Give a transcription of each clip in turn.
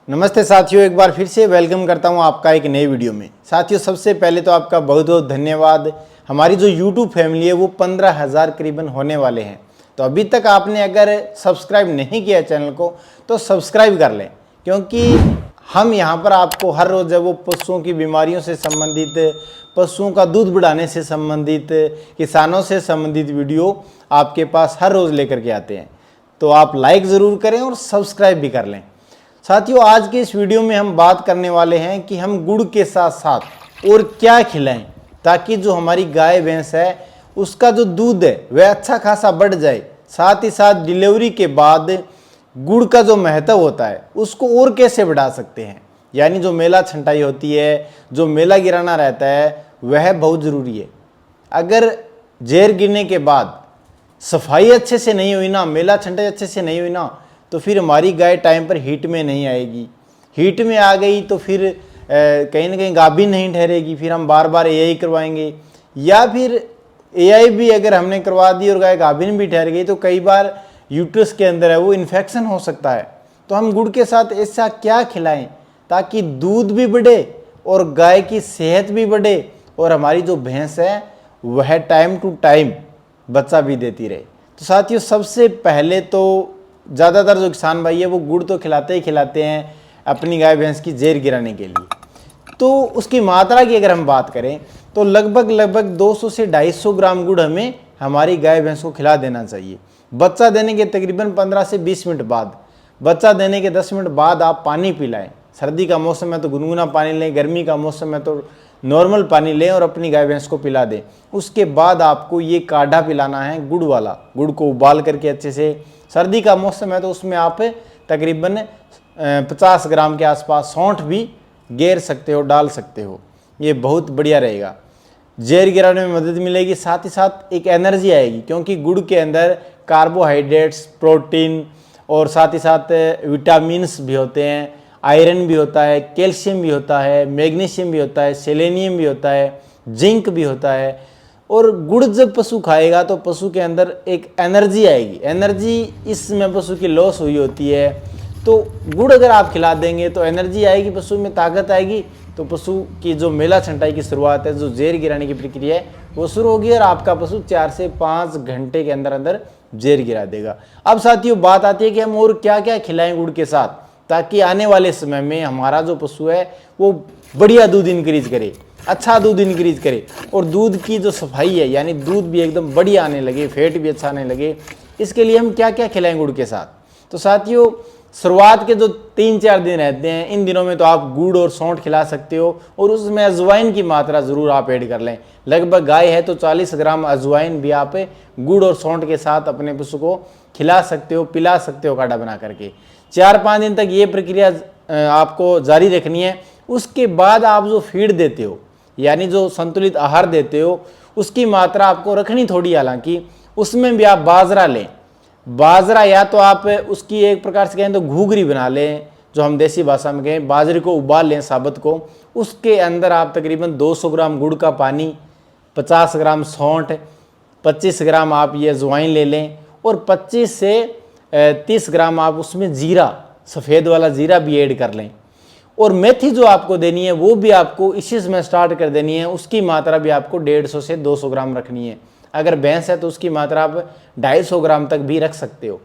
नमस्ते साथियों, एक बार फिर से वेलकम करता हूं आपका एक नए वीडियो में। साथियों, सबसे पहले तो आपका बहुत बहुत धन्यवाद। हमारी जो YouTube फैमिली है वो 15,000 करीबन होने वाले हैं। तो अभी तक आपने अगर सब्सक्राइब नहीं किया चैनल को तो सब्सक्राइब कर लें, क्योंकि हम यहाँ पर आपको हर रोज़ जब वो पशुओं की बीमारियों से संबंधित, पशुओं का दूध बढ़ाने से संबंधित, किसानों से संबंधित वीडियो आपके पास हर रोज़ लेकर के आते हैं। तो आप लाइक ज़रूर करें और सब्सक्राइब भी कर लें। साथियों, आज के इस वीडियो में हम बात करने वाले हैं कि हम गुड़ के साथ साथ और क्या खिलाएं ताकि जो हमारी गाय भैंस है उसका जो दूध है वह अच्छा खासा बढ़ जाए। साथ ही साथ डिलीवरी के बाद गुड़ का जो महत्व होता है उसको और कैसे बढ़ा सकते हैं, यानी जो मेला छंटाई होती है, जो मेला गिराना रहता है, वह बहुत ज़रूरी है। अगर जहर गिरने के बाद सफाई अच्छे से नहीं हुई ना, मेला छंटाई अच्छे से नहीं हुई ना, तो फिर हमारी गाय टाइम पर हीट में नहीं आएगी। हीट में आ गई तो फिर कहीं ना कहीं गाभिन नहीं ठहरेगी। फिर हम बार बार एआई करवाएंगे, या फिर एआई भी अगर हमने करवा दी और गाय गाभिन भी ठहर गई तो कई बार यूट्रस के अंदर है वो इन्फेक्शन हो सकता है। तो हम गुड़ के साथ ऐसा क्या खिलाएं ताकि दूध भी बढ़े और गाय की सेहत भी बढ़े और हमारी जो भैंस है वह टाइम टू टाइम बच्चा भी देती रहे। तो साथियों, सबसे पहले तो ज़्यादातर जो किसान भाई है वो गुड़ तो खिलाते ही खिलाते हैं अपनी गाय भैंस की जहर गिराने के लिए। तो उसकी मात्रा की अगर हम बात करें तो लगभग 200 से 250 ग्राम गुड़ हमें हमारी गाय भैंस को खिला देना चाहिए। बच्चा देने के तकरीबन 15 से 20 मिनट बाद, बच्चा देने के 10 मिनट बाद आप पानी पिलाएं। सर्दी का मौसम है तो गुनगुना पानी लें, गर्मी का मौसम है तो नॉर्मल पानी लें और अपनी गाय भैंस को पिला दें। उसके बाद आपको ये काढ़ा पिलाना है गुड़ वाला। गुड़ को उबाल करके अच्छे से, सर्दी का मौसम है तो उसमें आप तकरीबन 50 ग्राम के आसपास सौंठ भी गेर सकते हो, डाल सकते हो। ये बहुत बढ़िया रहेगा, जहर गिराने में मदद मिलेगी। साथ ही साथ एक एनर्जी आएगी, क्योंकि गुड़ के अंदर कार्बोहाइड्रेट्स, प्रोटीन और साथ ही साथ विटामिन्स भी होते हैं, आयरन भी होता है, कैल्शियम भी होता है, मैग्नीशियम भी होता है, सेलेनियम भी होता है, जिंक भी होता है। और गुड़ जब पशु खाएगा तो पशु के अंदर एक एनर्जी आएगी। एनर्जी इसमें पशु की लॉस हुई होती है, तो गुड़ अगर आप खिला देंगे तो एनर्जी आएगी, पशु में ताकत आएगी। तो पशु की जो मेला छंटाई की शुरुआत है, जो जहर गिराने की प्रक्रिया है, वो शुरू होगी और आपका पशु 4 से 5 घंटे के अंदर अंदर जहर गिरा देगा। अब साथियों, बात आती है कि हम और क्या क्या खिलाएं गुड़ के साथ ताकि आने वाले समय में हमारा जो पशु है वो बढ़िया दूध इंक्रीज करे, अच्छा दूध इंक्रीज करे और दूध की जो सफाई है, यानी दूध भी एकदम बढ़िया आने लगे, फैट भी अच्छा आने लगे। इसके लिए हम क्या क्या खिलाएं गुड़ के साथ? तो साथियों, शुरुआत के जो 3-4 दिन रहते हैं, इन दिनों में तो आप गुड़ और सौंठ खिला सकते हो और उसमें अजवाइन की मात्रा ज़रूर आप ऐड कर लें। लगभग गाय है तो 40 ग्राम अजवाइन भी आप गुड़ और सौंठ के साथ अपने पशु को खिला सकते हो, पिला सकते हो काढ़ा बना करके। 4-5 दिन तक ये प्रक्रिया आपको जारी रखनी है। उसके बाद आप जो फीड देते हो, यानी जो संतुलित आहार देते हो, उसकी मात्रा आपको रखनी थोड़ी, हालांकि उसमें भी आप बाजरा लें। बाजरा या तो आप उसकी एक प्रकार से कहें तो घूघरी बना लें, जो हम देसी भाषा में कहें, बाजरे को उबाल लें साबुत को। उसके अंदर आप तकरीबन 200 ग्राम गुड़ का पानी, 50 ग्राम सौंठ, 25 ग्राम आप ये अजवाइन ले लें और 25 से 30 ग्राम आप उसमें जीरा, सफ़ेद वाला जीरा भी ऐड कर लें। और मेथी जो आपको देनी है वो भी आपको इसी में स्टार्ट कर देनी है। उसकी मात्रा भी आपको 150 से 200 ग्राम रखनी है। अगर भैंस है तो उसकी मात्रा आप 250 ग्राम तक भी रख सकते हो।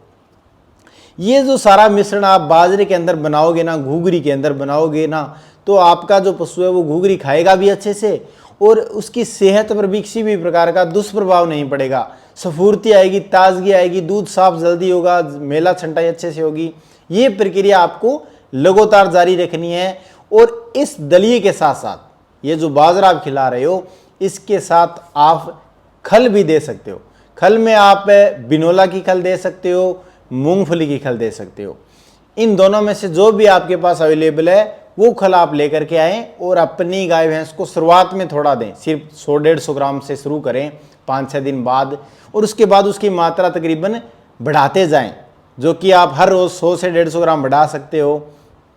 ये जो सारा मिश्रण आप बाजरे के अंदर बनाओगे ना, घूघरी के अंदर बनाओगे ना, तो आपका जो पशु है वो घूघरी खाएगा भी अच्छे से और उसकी सेहत पर भी किसी भी प्रकार का दुष्प्रभाव नहीं पड़ेगा। स्फूर्ति आएगी, ताजगी आएगी, दूध साफ जल्दी होगा, मेला छंटाई अच्छे से होगी। ये प्रक्रिया आपको लगातार जारी रखनी है। और इस दलिए के साथ साथ ये जो बाजरा आप खिला रहे हो, इसके साथ आप खल भी दे सकते हो। खल में आप बिनोला की खल दे सकते हो, मूंगफली की खल दे सकते हो। इन दोनों में से जो भी आपके पास अवेलेबल है वो खल आप लेकर के आएँ और अपनी गाय भैंस को शुरुआत में थोड़ा दें। सिर्फ 100-150 ग्राम से शुरू करें 5-6 दिन बाद, और उसके बाद उसकी मात्रा तकरीबन बढ़ाते जाएं, जो कि आप हर रोज़ 100 से 150 ग्राम बढ़ा सकते हो,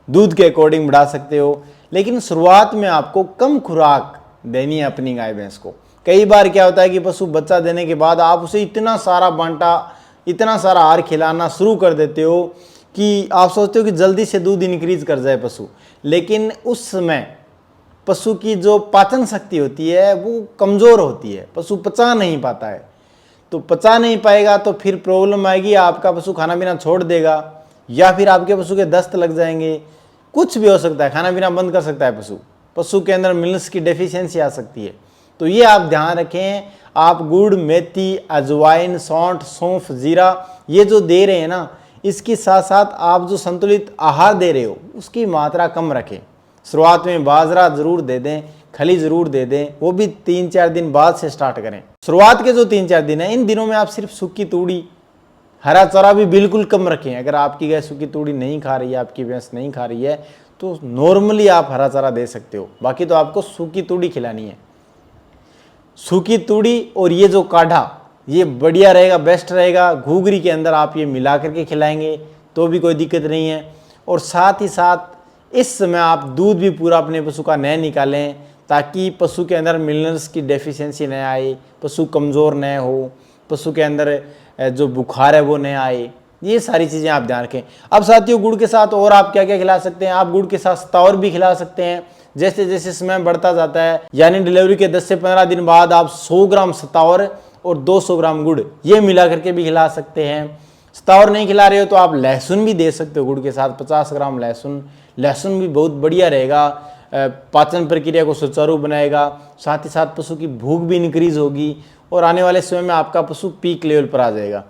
दूध के अकॉर्डिंग बढ़ा सकते हो। लेकिन शुरुआत में आपको कम खुराक देनी है अपनी गाय भैंस को। कई बार क्या होता है कि पशु बच्चा देने के बाद आप उसे इतना सारा बांटा, इतना सारा आहार खिलाना शुरू कर देते हो कि आप सोचते हो कि जल्दी से दूध इंक्रीज कर जाए पशु, लेकिन उस समय पशु की जो पाचन शक्ति होती है वो कमज़ोर होती है, पशु पचा नहीं पाता है। तो पचा नहीं पाएगा तो फिर प्रॉब्लम आएगी, आपका पशु खाना पीना छोड़ देगा या फिर आपके पशु के दस्त लग जाएंगे, कुछ भी हो सकता है, खाना पीना बंद कर सकता है पशु, पशु के अंदर मिनरल्स की डेफिशिएंसी आ सकती है। तो ये आप ध्यान रखें, आप गुड़, मेथी, अजवाइन, सौंठ, सौंफ, जीरा ये जो दे रहे हैं ना, इसके साथ साथ आप जो संतुलित आहार दे रहे हो उसकी मात्रा कम रखें। शुरुआत में बाजरा ज़रूर दे दें, खली ज़रूर दे दें, वो भी 3-4 दिन बाद से स्टार्ट करें। शुरुआत के जो 3-4 दिन हैं, इन दिनों में आप सिर्फ सूखी तूड़ी, हरा चारा भी बिल्कुल कम रखें। अगर आपकी गाय सूखी तूड़ी नहीं खा रही है, आपकी भैंस नहीं खा रही है, तो नॉर्मली आप हरा चारा दे सकते हो, बाकी तो आपको सूखी तूड़ी खिलानी है। सूखी तूड़ी और ये जो काढ़ा, ये बढ़िया रहेगा, बेस्ट रहेगा। घूगरी के अंदर आप ये मिला करके खिलाएंगे तो भी कोई दिक्कत नहीं है। और साथ ही साथ इस समय आप दूध भी पूरा अपने पशु का न निकालें, ताकि पशु के अंदर मिनरल्स की डेफिशिएंसी न आए, पशु कमज़ोर न हो, पशु के अंदर जो बुखार है वो न आए। ये सारी चीज़ें आप ध्यान रखें। अब साथियों, गुड़ के साथ और आप क्या क्या खिला सकते हैं? आप गुड़ के साथ सतावर भी खिला सकते हैं। जैसे जैसे समय बढ़ता जाता है, यानी डिलीवरी के 10 से 15 दिन बाद आप 100 ग्राम सतावर और 200 ग्राम गुड़ ये मिला करके भी खिला सकते हैं। सतावर नहीं खिला रहे हो तो आप लहसुन भी दे सकते हो गुड़ के साथ, 50 ग्राम लहसुन। लहसुन भी बहुत बढ़िया रहेगा, पाचन प्रक्रिया को सुचारू बनाएगा, साथ ही साथ पशु की भूख भी इंक्रीज होगी और आने वाले समय में आपका पशु पीक लेवल पर आ जाएगा।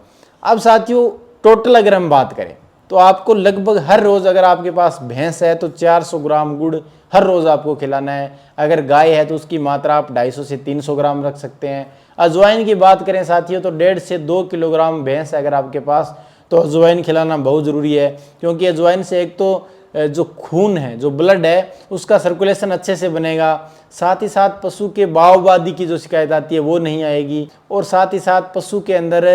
अब साथियों, टोटल अगर हम बात करें तो आपको लगभग हर रोज़, अगर आपके पास भैंस है तो 400 ग्राम गुड़ हर रोज़ आपको खिलाना है। अगर गाय है तो उसकी मात्रा आप 250 से 300 ग्राम रख सकते हैं। अजवाइन की बात करें साथियों तो 1.5 से 2 किलोग्राम भैंस है अगर आपके पास, तो अजवाइन खिलाना बहुत ज़रूरी है। क्योंकि अजवाइन से एक तो जो खून है, जो ब्लड है, उसका सर्कुलेशन अच्छे से बनेगा, साथ ही साथ पशु के बावबादी की जो शिकायत आती है वो नहीं आएगी, और साथ ही साथ पशु के अंदर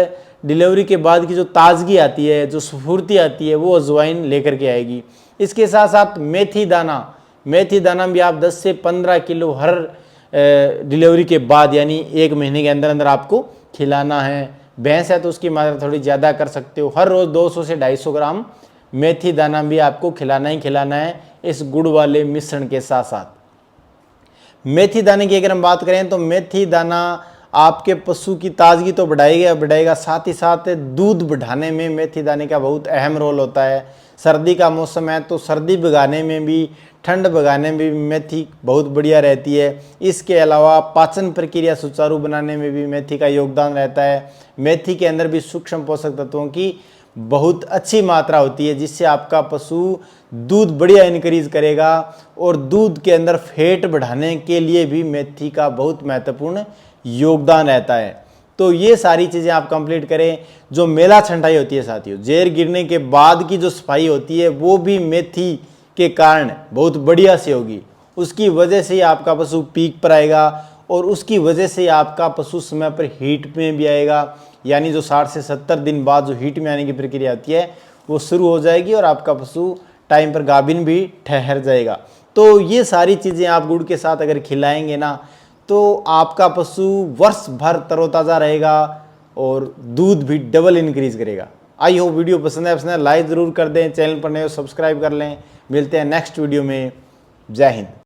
डिलीवरी के बाद की जो ताजगी आती है, जो स्फूर्ति आती है, वो अजवाइन लेकर के आएगी। इसके साथ साथ मेथी दाना भी आप 10 से 15 किलो हर डिलीवरी के बाद, यानी 1 महीने के अंदर अंदर आपको खिलाना है। भैंस है तो उसकी मात्रा थोड़ी ज़्यादा कर सकते हो, हर रोज़ 200 से 250 ग्राम मेथी दाना भी आपको खिलाना ही खिलाना है इस गुड़ वाले मिश्रण के साथ साथ। मेथी दाने की अगर हम बात करें तो मेथी दाना आपके पशु की ताजगी तो बढ़ाएगा, साथ ही साथ दूध बढ़ाने में मेथी दाने का बहुत अहम रोल होता है। सर्दी का मौसम है तो सर्दी भगाने में भी, ठंड भगाने में भी मेथी बहुत बढ़िया रहती है। इसके अलावा पाचन प्रक्रिया सुचारू बनाने में भी मेथी का योगदान रहता है। मेथी के अंदर भी सूक्ष्म पोषक तत्वों की बहुत अच्छी मात्रा होती है, जिससे आपका पशु दूध बढ़िया इंक्रीज करेगा। और दूध के अंदर फैट बढ़ाने के लिए भी मेथी का बहुत महत्वपूर्ण योगदान रहता है। तो ये सारी चीज़ें आप कंप्लीट करें। जो मेला छंटाई होती है साथियों, जेर गिरने के बाद की जो सफाई होती है, वो भी मेथी के कारण बहुत बढ़िया से होगी। उसकी वजह से ही आपका पशु पीक पर आएगा और उसकी वजह से आपका पशु समय पर हीट में भी आएगा। यानी जो 60 से 70 दिन बाद जो हीट में आने की प्रक्रिया होती है वो शुरू हो जाएगी और आपका पशु टाइम पर गाभिन भी ठहर जाएगा। तो ये सारी चीज़ें आप गुड़ के साथ अगर खिलाएंगे ना, तो आपका पशु वर्ष भर तरोताज़ा रहेगा और दूध भी डबल इंक्रीज करेगा। आई होप वीडियो पसंद है, लाइक ज़रूर कर दें, चैनल पर नए हो सब्सक्राइब कर लें। मिलते हैं नेक्स्ट वीडियो में। जय हिंद।